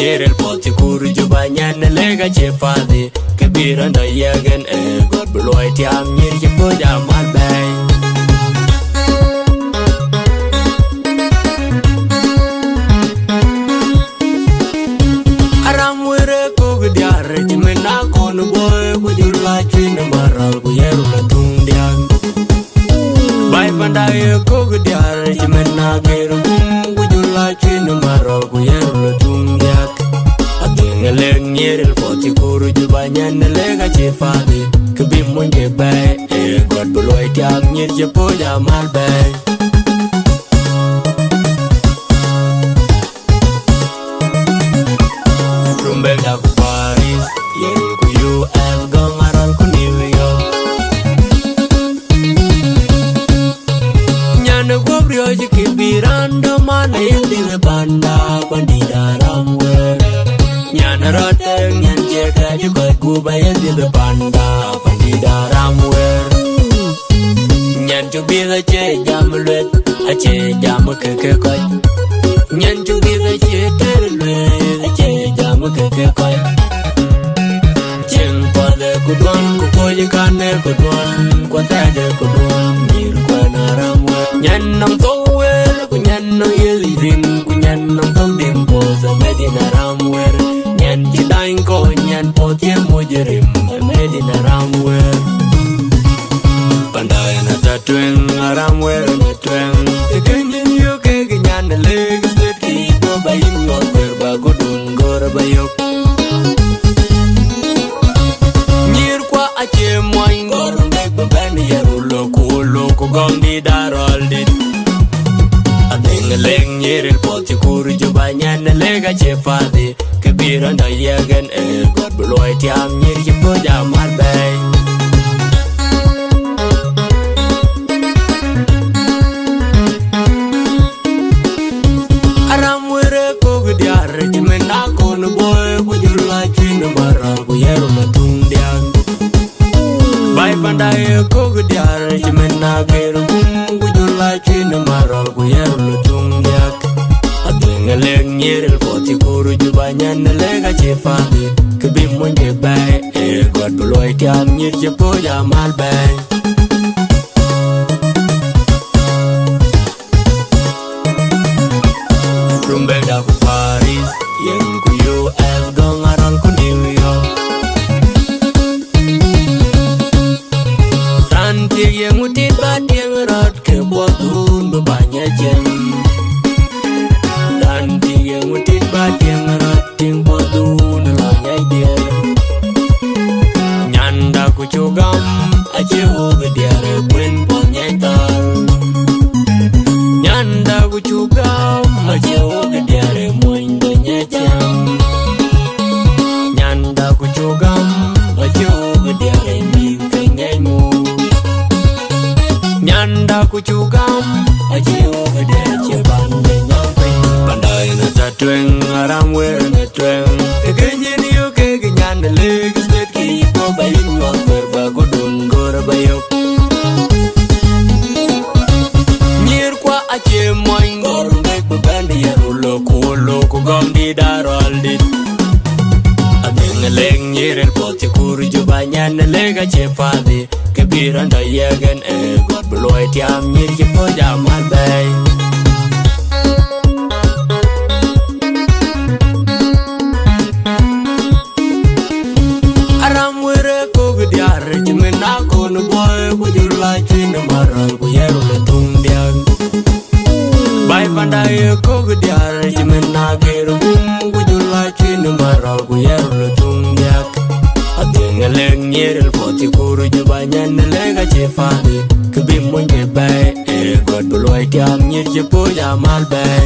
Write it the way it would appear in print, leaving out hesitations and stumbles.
nyere il poti kuru juba nyan lega che fadi kabira nda yagen god bloy tiam nyir che poja mal bay aram were ko gdiar jimena kon boy ko jurla chin maral ko yeru la tung diang bay panday ko gdiar jimena geru ko jurla chin maral ko yeru la tung diak adeng nyere il poti kuru juba nyan lega che fadi kabim munge bay god bloy tiam nyir che poja mal bay Beda ku Paris, yen ku US, gangaran ku New York. Nyana ku brio jiki biranda mana yang di banda bandida ramwer. Nyana roteng nyan jeka juga ku bayar di banda bandida ramwer. Nyan cu bila ce jam luet, ace jam kekekoi. Nyan cu bila ce terluet, ace jam kekekoi. Ceng pada kudon, kukoy kane kudon, kuatade kudon, mir kuana ramwet. Nyan nang towel, kunyan nang yelidin, kunyan nang tombim poza medina ramwer. Nyan jidain ko, nyan potye mujerim, medina ramwer. Pandai na tatweng, ramwer na tweng. Tekenyin yo kegenyan na legs, teki ko bayin yo terba kudun gor bayok. Nyir kwa ache moin gor ndek baben yerulo kulo ko gondi darol dit. Adeng leng nyir il poti kuru juba nyan lega che fadi kabira nda yagen god bloy tiam nyir che poja mal bay. Jimena kon boy ko jurla chin maral ko yeru na tung diang bay panday ko gdiar jimena geru ko jurla chin maral ko yeru na tung diak adeng leng nyerel poti kuru juba nyan lega che fadi kabim munge bay god bloy tiam nyir che poja mal bay Beda ku Paris, yen ku US, gangaran ku New York. Ranting yang utit bat yang erat ke botun bebanya jen. Ranting yang utit bat yang erat yang botun lanyai dia. Nyanda ku cugam, aje woge dia rebuen ponyai tal. Nyanda ku cugam, aje woge dia remoin donya jam. Nyanda ku cugam, aje woge dia reming kengaimu. Nyanda ku cugam, aje woge dia ceban nyampe. Pandai na tatweng ramwer na tweng. Kegenyen yo kegenyan legs tet ki ko bayin yo terba godun gor bayok. Ache moin gor ndek baben yerulo kulo ko gondi darol dit. Adeng leng nyere il poti kuru juba nyan lega che fadi kabira nda yagen god bloy tiam nyir che poja mal bay. Aram were ko gdiar jimena kon boy ko jurla chin maral ko yeru le tung diang bay panday ko gdiar jimena geru ko jurla chin maral ko yeru le tung diak adeng leng nyere il poti kuru juba nyan lega che fadi kabim munge bay god bloy tiam nyir che poja mal bay